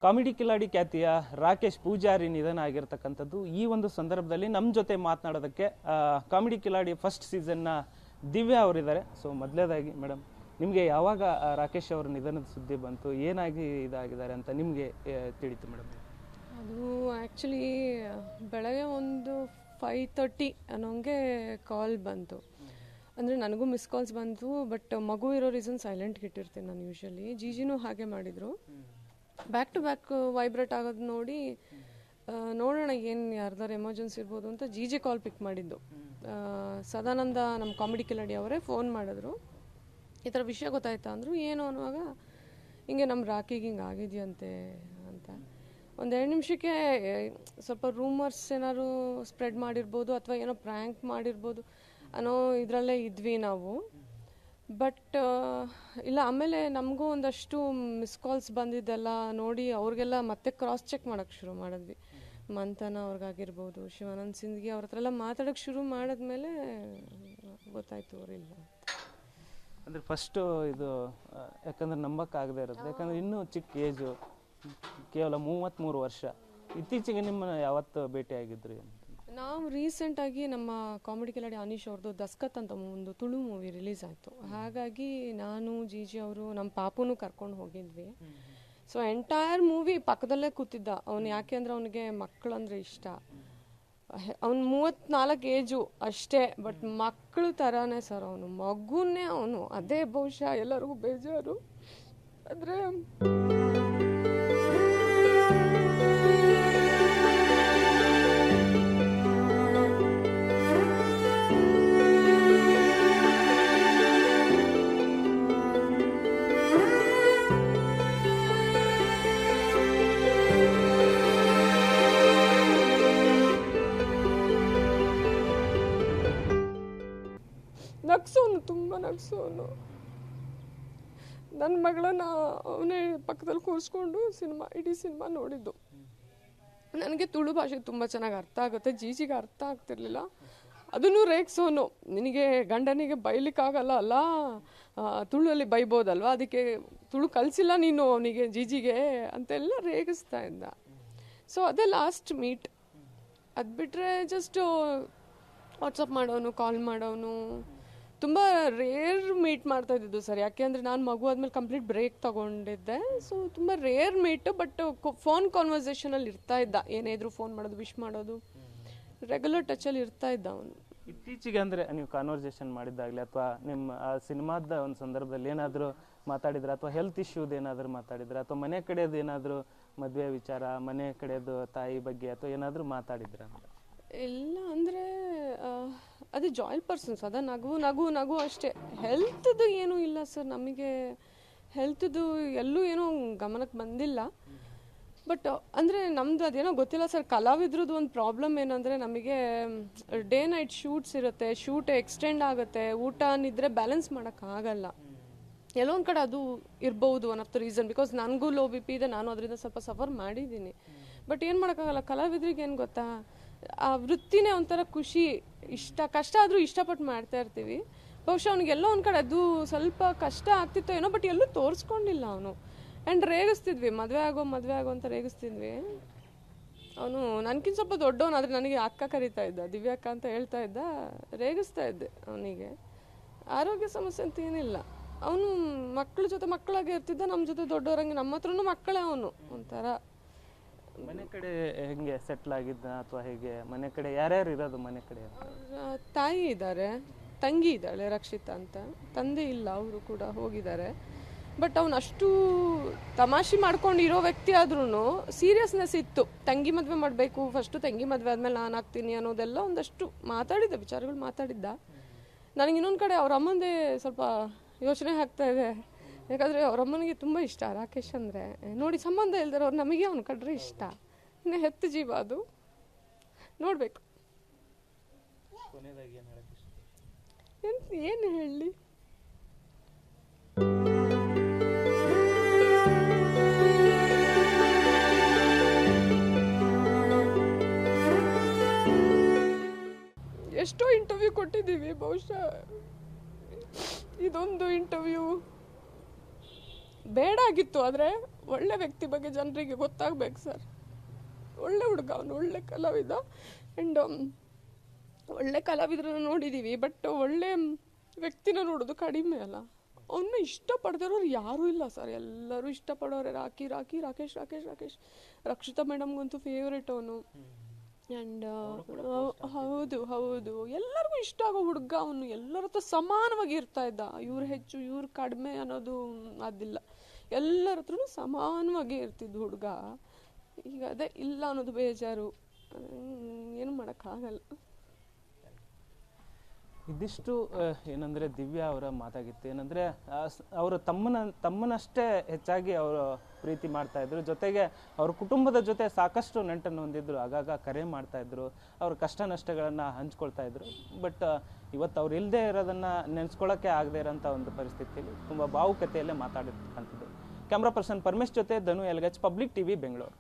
Comedy Kiladi ಖ್ಯಾತಿಯ ರಾಕೇಶ್ ಪೂಜಾರಿ ನಿಧನ ಆಗಿರ್ತಕ್ಕಂಥದ್ದು. ಈ ಒಂದು ಸಂದರ್ಭದಲ್ಲಿ ನಮ್ಮ ಜೊತೆ ಮಾತನಾಡೋದಕ್ಕೆ ಕಾಮಿಡಿ ಕಿಲಾಡಿ ಫಸ್ಟ್ ಸೀಸನ್ನ ದಿವ್ಯಾ ಅವರಿದ್ದಾರೆ. ಸೊ ಮೊದಲೇದಾಗಿ ಮೇಡಮ್, ನಿಮಗೆ ಯಾವಾಗ ರಾಕೇಶ್ ಅವರ ನಿಧನದ ಸುದ್ದಿ ಬಂತು, ಏನಾಗಿ ಇದಾಗಿದ್ದಾರೆ ಅಂತ ನಿಮಗೆ ತಿಳಿತು ಮೇಡಮ್? ಅದು ಆ್ಯಕ್ಚುಲಿ ಬೆಳಗ್ಗೆ ಒಂದು 5:30 ಅನ್ನೋಂಗೆ ಕಾಲ್ ಬಂತು. ಅಂದರೆ ನನಗೂ ಮಿಸ್ ಕಾಲ್ಸ್ ಬಂತು, ಬಟ್ ಮಗು ಇರೋ ರೀಸನ್ ಸೈಲೆಂಟ್ಗೆ ಇಟ್ಟಿರ್ತೀನಿ ನಾನು ಯೂಶ್ವಲಿ. ಜಿಜಿನೂ ಹಾಗೆ ಮಾಡಿದರು. ಬ್ಯಾಕ್ ಟು ಬ್ಯಾಕ್ ವೈಬ್ರೇಟ್ ಆಗೋದು ನೋಡಿ ನೋಡೋಣ ಏನು ಯಾರ್ದಾರು ಎಮರ್ಜೆನ್ಸಿ ಇರ್ಬೋದು ಅಂತ ಜಿಜಿ ಕಾಲ್ ಪಿಕ್ ಮಾಡಿದ್ದು. ಸದಾನಂದ ನಮ್ಮ ಕಾಮಿಡಿ ಕಿಲಾಡಿ ಅವರೇ ಫೋನ್ ಮಾಡಿದ್ರು. ಈ ಥರ ವಿಷಯ ಗೊತ್ತಾಯ್ತಾ ಅಂದರು. ಏನು ಅನ್ನುವಾಗ ಹಿಂಗೆ ನಮ್ಮ ರಾಕಿಗೆ ಹಿಂಗೆ ಆಗಿದೆಯಂತೆ ಅಂತ. ಒಂದು 2 ನಿಮಿಷಕ್ಕೆ ಸ್ವಲ್ಪ ರೂಮರ್ಸ್ ಏನಾದ್ರು ಸ್ಪ್ರೆಡ್ ಮಾಡಿರ್ಬೋದು ಅಥವಾ ಏನೋ ಪ್ರ್ಯಾಂಕ್ ಮಾಡಿರ್ಬೋದು ಅನ್ನೋ ಇದರಲ್ಲೇ ಇದ್ವಿ ನಾವು. ಬಟ್ ಇಲ್ಲ, ಆಮೇಲೆ ನಮಗೂ ಒಂದಷ್ಟು ಮಿಸ್ ಕಾಲ್ಸ್ ಬಂದಿದ್ದೆಲ್ಲ ನೋಡಿ ಅವ್ರಿಗೆಲ್ಲ ಮತ್ತೆ ಕ್ರಾಸ್ ಚೆಕ್ ಮಾಡೋಕ್ಕೆ ಶುರು ಮಾಡಿದ್ವಿ. ಮಂಥನ ಅವ್ರಿಗಾಗಿರ್ಬೋದು, ಶಿವಾನಂದ್ ಸಿಂದ್ಗಿ ಅವ್ರ ಹತ್ರ ಎಲ್ಲ ಮಾತಾಡೋಕ್ಕೆ ಶುರು ಮಾಡಿದ್ಮೇಲೆ ಗೊತ್ತಾಯ್ತು ಅವರಿಲ್ಲ. ಅಂದರೆ ಫಸ್ಟು ಇದು ಯಾಕಂದ್ರೆ ನಂಬಕ್ಕಾಗದೇ ಇರುತ್ತೆ, ಯಾಕಂದರೆ ಇನ್ನೂ ಚಿಕ್ಕ ಏಜು, ಕೇವಲ 33 ವರ್ಷ. ಇತ್ತೀಚೆಗೆ ನಿಮ್ಮನ್ನು ಯಾವತ್ತು ಭೇಟಿಯಾಗಿದ್ರಿ? ನಾವು ರೀಸೆಂಟಾಗಿ ನಮ್ಮ ಕಾಮಿಡಿ ಕಿಲಾಡಿ ಅನೀಶ್ ಅವ್ರದ್ದು ದಸ್ಕತ್ ಅಂತ ಒಂದು ತುಳು ಮೂವಿ ರಿಲೀಸ್ ಆಯಿತು. ಹಾಗಾಗಿ ನಾನು, ಜಿಜಿ ಅವರು, ನಮ್ಮ ಪಾಪುನೂ ಕರ್ಕೊಂಡು ಹೋಗಿದ್ವಿ. ಸೊ ಎಂಟೈರ್ ಮೂವಿ ಪಕ್ಕದಲ್ಲೇ ಕೂತಿದ್ದ ಅವನು. ಯಾಕೆ ಅಂದರೆ ಅವನಿಗೆ ಮಕ್ಕಳಂದ್ರೆ ಇಷ್ಟ. ಅವ್ನು 34 ಏಜು ಅಷ್ಟೇ, ಬಟ್ ಮಕ್ಕಳು ಥರನೇ ಸರ್ ಅವನು, ಮಗುನೇ ಅವನು. ಅದೇ ಬಹುಶಃ ಎಲ್ಲರಿಗೂ ಬೇಜಾರು. ಅಂದರೆ ನಗ್ಸೋನು, ತುಂಬ ನಗ್ಸೋನು. ನನ್ನ ಮಗಳನ್ನ ಅವನೇ ಪಕ್ಕದಲ್ಲಿ ಕೂರಿಸ್ಕೊಂಡು ಇಡೀ ಸಿನಿಮಾ ನೋಡಿದ್ದು. ನನಗೆ ತುಳು ಭಾಷೆ ತುಂಬ ಚೆನ್ನಾಗಿ ಅರ್ಥ ಆಗುತ್ತೆ, ಜಿಜಿಗೆ ಅರ್ಥ ಆಗ್ತಿರ್ಲಿಲ್ಲ. ಅದನ್ನು ರೇಗಿಸೋನು, ನಿನಗೆ ಗಂಡನಿಗೆ ಬೈಲಿಕ್ಕಾಗಲ್ಲ ಅಲ್ಲ, ತುಳುವಲ್ಲಿ ಬೈಬೋದಲ್ವ, ಅದಕ್ಕೆ ತುಳು ಕಲಿಸಿಲ್ಲ ನೀನು ಅವನಿಗೆ, ಜಿಜಿಗೆ ಅಂತೆಲ್ಲ ರೇಗಿಸ್ತಾ ಇದ್ದ. ಸೊ ಅದೇ ಲಾಸ್ಟ್ ಮೀಟ್. ಅದು ಬಿಟ್ಟರೆ ಜಸ್ಟು ವಾಟ್ಸಪ್ ಮಾಡೋನು, ಕಾಲ್ ಮಾಡೋನು. ತುಂಬ ರೇರ್ ಮೀಟ್ ಮಾಡ್ತಾ ಇದ್ದಿದ್ದು ಸರ್. ಯಾಕೆ ಅಂದರೆ ನಾನು ಮಗು ಆದಮೇಲೆ ಕಂಪ್ಲೀಟ್ ಬ್ರೇಕ್ ತೊಗೊಂಡಿದ್ದೆ. ಸೊ ತುಂಬ ರೇರ್ ಮೀಟ್, ಬಟ್ ಫೋನ್ ಕಾನ್ವರ್ಸೇಷನಲ್ಲಿ ಇರ್ತಾ ಇದ್ದ. ಏನೇ ಇದ್ರು ಫೋನ್ ಮಾಡೋದು, ವಿಶ್ ಮಾಡೋದು, ರೆಗ್ಯುಲರ್ ಟಚಲ್ಲಿ ಇರ್ತಾ ಇದ್ದ ಅವನು. ಇತ್ತೀಚೆಗೆ ಅಂದರೆ ನೀವು ಕಾನ್ವರ್ಸೇಷನ್ ಮಾಡಿದ್ದಾಗಲಿ ಅಥವಾ ನಿಮ್ಮ ಆ ಸಿನಿಮಾದ ಒಂದು ಸಂದರ್ಭದಲ್ಲಿ ಏನಾದರೂ ಮಾತಾಡಿದ್ರೆ, ಅಥವಾ ಹೆಲ್ತ್ ಇಶ್ಯೂದು ಏನಾದರೂ ಮಾತಾಡಿದ್ರೆ, ಅಥವಾ ಮನೆ ಕಡೆಯದು ಏನಾದರೂ ಮದುವೆ ವಿಚಾರ, ಮನೆ ಕಡೆಯದು ತಾಯಿ ಬಗ್ಗೆ ಅಥವಾ ಏನಾದರೂ ಮಾತಾಡಿದ್ರೆ? ಇಲ್ಲ, ಅಂದರೆ ಅದು ಜಾಯಿಲ್ ಪರ್ಸನ್ಸ್, ಅದ ನಗು ನಗು ನಗು ಅಷ್ಟೇ. ಹೆಲ್ತ್ದು ಏನೂ ಇಲ್ಲ ಸರ್, ನಮಗೆ ಹೆಲ್ತ್ದು ಎಲ್ಲೂ ಏನೂ ಗಮನಕ್ಕೆ ಬಂದಿಲ್ಲ. ಬಟ್ ಅಂದರೆ ನಮ್ಮದು ಅದೇನೋ ಗೊತ್ತಿಲ್ಲ ಸರ್. ಕಲಾವಿದ್ರದ್ದು ಒಂದು ಪ್ರಾಬ್ಲಮ್ ಏನಂದರೆ, ನಮಗೆ ಡೇ ನೈಟ್ ಶೂಟ್ಸ್ ಇರುತ್ತೆ, ಶೂಟ್ ಎಕ್ಸ್ಟೆಂಡ್ ಆಗುತ್ತೆ, ಊಟ ನಿದ್ರೆ ಬ್ಯಾಲೆನ್ಸ್ ಮಾಡೋಕ್ಕಾಗಲ್ಲ. ಎಲ್ಲೋ ಒಂದು ಕಡೆ ಅದು ಇರ್ಬೋದು one of the reason. Because ನನಗೂ ಲೋ ಬಿ ಪಿ ಇದೆ, ನಾನು ಅದರಿಂದ ಸ್ವಲ್ಪ ಸಫರ್ ಮಾಡಿದ್ದೀನಿ. ಬಟ್ ಏನು ಮಾಡೋಕ್ಕಾಗಲ್ಲ, ಕಲಾವಿದ್ರಿಗೆ ಏನು ಗೊತ್ತಾ, ಆ ವೃತ್ತಿನೇ ಒಂಥರ ಖುಷಿ, ಇಷ್ಟ, ಕಷ್ಟ ಆದರೂ ಇಷ್ಟಪಟ್ಟು ಮಾಡ್ತಾ ಇರ್ತೀವಿ. ಬಹುಶಃ ಅವ್ನಿಗೆಲ್ಲೋ ಒಂದು ಕಡೆ ಅದು ಸ್ವಲ್ಪ ಕಷ್ಟ ಆಗ್ತಿತ್ತೋ ಏನೋ, ಬಟ್ ಎಲ್ಲೂ ತೋರಿಸ್ಕೊಂಡಿಲ್ಲ ಅವನು. ಆ್ಯಂಡ್ ರೇಗಿಸ್ತಿದ್ವಿ, ಮದುವೆ ಆಗೋ ಅಂತ ರೇಗಿಸ್ತಿದ್ವಿ. ಅವನು ನನಗಿಂತ ಸ್ವಲ್ಪ ದೊಡ್ಡವನು, ಆದರೆ ನನಗೆ ಅಕ್ಕ ಕರೀತಾ ಇದ್ದ, ದಿವ್ಯಾಕ್ಕ ಅಂತ ಹೇಳ್ತಾ ಇದ್ದ. ರೇಗಿಸ್ತಾ ಇದ್ದೆ ಅವನಿಗೆ. ಆರೋಗ್ಯ ಸಮಸ್ಯೆ ಅಂತ ಏನಿಲ್ಲ, ಅವನು ಮಕ್ಕಳ ಜೊತೆ ಮಕ್ಕಳಾಗೆ ಇರ್ತಿದ್ದ, ನಮ್ಮ ಜೊತೆ ದೊಡ್ಡವರಂಗೆ. ನಮ್ಮ ಹತ್ರನೂ ಮಕ್ಕಳೇ ಅವನು ಒಂಥರ. ಮನೆ ಕಡೆ ಹೆಂಗೆ ಸೆಟ್ಲ್ ಆಗಿದ್ದ ಅಥವಾ ಹೇಗೆ? ಮನೆ ಕಡೆ ಯಾರ್ಯಾರು ಇರೋದು ಮನೆ ಕಡೆ? ತಾಯಿ ಇದ್ದಾರೆ, ತಂಗಿ ಇದ್ದಾಳೆ ರಕ್ಷಿತಾ ಅಂತ. ತಂದೆ ಇಲ್ಲ, ಅವರು ಕೂಡ ಹೋಗಿದ್ದಾರೆ. ಬಟ್ ಅವನು ಅಷ್ಟು ತಮಾಷೆ ಮಾಡ್ಕೊಂಡು ಇರೋ ವ್ಯಕ್ತಿ ಆದ್ರೂ ಸೀರಿಯಸ್ನೆಸ್ ಇತ್ತು. ತಂಗಿ ಮದುವೆ ಮಾಡಬೇಕು, ಫಸ್ಟು ತಂಗಿ ಮದುವೆ ಆದಮೇಲೆ ನಾನು ಆಗ್ತೀನಿ ಅನ್ನೋದೆಲ್ಲ ಒಂದಷ್ಟು ಮಾತಾಡಿದ್ದ, ವಿಚಾರಗಳು ಮಾತಾಡಿದ್ದ. ನನಗೆ ಇನ್ನೊಂದು ಕಡೆ ಅವ್ರ ಅಮ್ಮಂದೇ ಸ್ವಲ್ಪ ಯೋಚನೆ ಆಗ್ತಾ ಇದೆ. ಯಾಕಂದರೆ ಅವರಮ್ಮನಿಗೆ ತುಂಬ ಇಷ್ಟ ರಾಕೇಶ್ ಅಂದರೆ. ನೋಡಿ, ಸಂಬಂಧ ಇಲ್ದಾರೆ ಅವ್ರು ನಮಗೆ ಅವನು ಕಂಡ್ರೆ ಇಷ್ಟ. ಇನ್ನು ಹೆತ್ತು ಜೀವ ಅದು, ನೋಡಬೇಕು. ಏನು ಹೇಳಿ, ಎಷ್ಟೋ ಇಂಟರ್ವ್ಯೂ ಕೊಟ್ಟಿದ್ದೀವಿ. ಬಹುಶಃ ಇದೊಂದು ಇಂಟರ್ವ್ಯೂ ಬೇಡ ಆಗಿತ್ತು, ಆದರೆ ಒಳ್ಳೆ ವ್ಯಕ್ತಿ ಬಗ್ಗೆ ಜನರಿಗೆ ಗೊತ್ತಾಗಬೇಕು ಸರ್. ಒಳ್ಳೆ ಹುಡುಗ ಅವನು, ಒಳ್ಳೆ ಕಲಾವಿದ. ಆ್ಯಂಡ್ ಒಳ್ಳೆ ಕಲಾವಿದ್ರನ್ನ ನೋಡಿದ್ದೀವಿ, ಬಟ್ ಒಳ್ಳೆ ವ್ಯಕ್ತಿನ ನೋಡೋದು ಕಡಿಮೆ ಅಲ್ಲ. ಅವನ್ನ ಇಷ್ಟಪಡ್ದಿರೋರು ಯಾರೂ ಇಲ್ಲ ಸರ್, ಎಲ್ಲರೂ ಇಷ್ಟಪಡೋರೆ. ರಾಕೇಶ್ ರಕ್ಷಿತಾ ಮೇಡಮ್ಗಂತೂ ಫೇವ್ರೇಟ್ ಅವನು. ಆ್ಯಂಡ್ ಹೌದು ಎಲ್ಲರಿಗೂ ಇಷ್ಟ ಆಗೋ ಹುಡುಗ ಅವನು. ಎಲ್ಲರ ಹತ್ರ ಸಮಾನವಾಗಿ ಇರ್ತಾ ಇದ್ದ. ಇವ್ರು ಹೆಚ್ಚು ಇವ್ರು ಕಡಿಮೆ ಅನ್ನೋದು ಅದಿಲ್ಲ, ಎಲ್ಲರ ಹತ್ರನೂ ಸಮಾನವಾಗಿ ಇರ್ತಿದ್ದ ಹುಡುಗ. ಈಗ ಅದೇ ಇಲ್ಲ ಅನ್ನೋದು ಬೇಜಾರು, ಏನು ಮಾಡೋಕ್ಕಾಗಲ್ಲ. ಇದಿಷ್ಟು ಏನಂದರೆ ದಿವ್ಯಾ ಅವರ ಮಾತಾಗಿತ್ತು. ಏನಂದರೆ ಅವರು ತಮ್ಮನಷ್ಟೇ ಹೆಚ್ಚಾಗಿ ಅವರು ಪ್ರೀತಿ ಮಾಡ್ತಾಯಿದ್ರು, ಜೊತೆಗೆ ಅವ್ರ ಕುಟುಂಬದ ಜೊತೆ ಸಾಕಷ್ಟು ನೆಂಟನ್ನು ಹೊಂದಿದ್ರು. ಆಗಾಗ ಕರೆ ಮಾಡ್ತಾಯಿದ್ರು, ಅವ್ರ ಕಷ್ಟ ನಷ್ಟಗಳನ್ನು ಹಂಚ್ಕೊಳ್ತಾ ಇದ್ರು. ಬಟ್ ಇವತ್ತು ಅವ್ರು ಇಲ್ಲದೆ ಇರೋದನ್ನು ನೆನೆಸ್ಕೊಳ್ಳೋಕ್ಕೆ ಆಗದೆ ಇರೋಂಥ ಒಂದು ಪರಿಸ್ಥಿತಿಯಲ್ಲಿ ತುಂಬ ಭಾವುಕತೆಯಲ್ಲೇ ಮಾತಾಡಿರ್ತಕ್ಕಂಥದ್ದು. ಕ್ಯಾಮ್ರಾ ಪರ್ಸನ್ ಪರಮೇಶ್ ಜೊತೆ ಧನು ಎಲ್ಗಚ್, ಪಬ್ಲಿಕ್ ಟಿವಿ, ಬೆಂಗಳೂರು.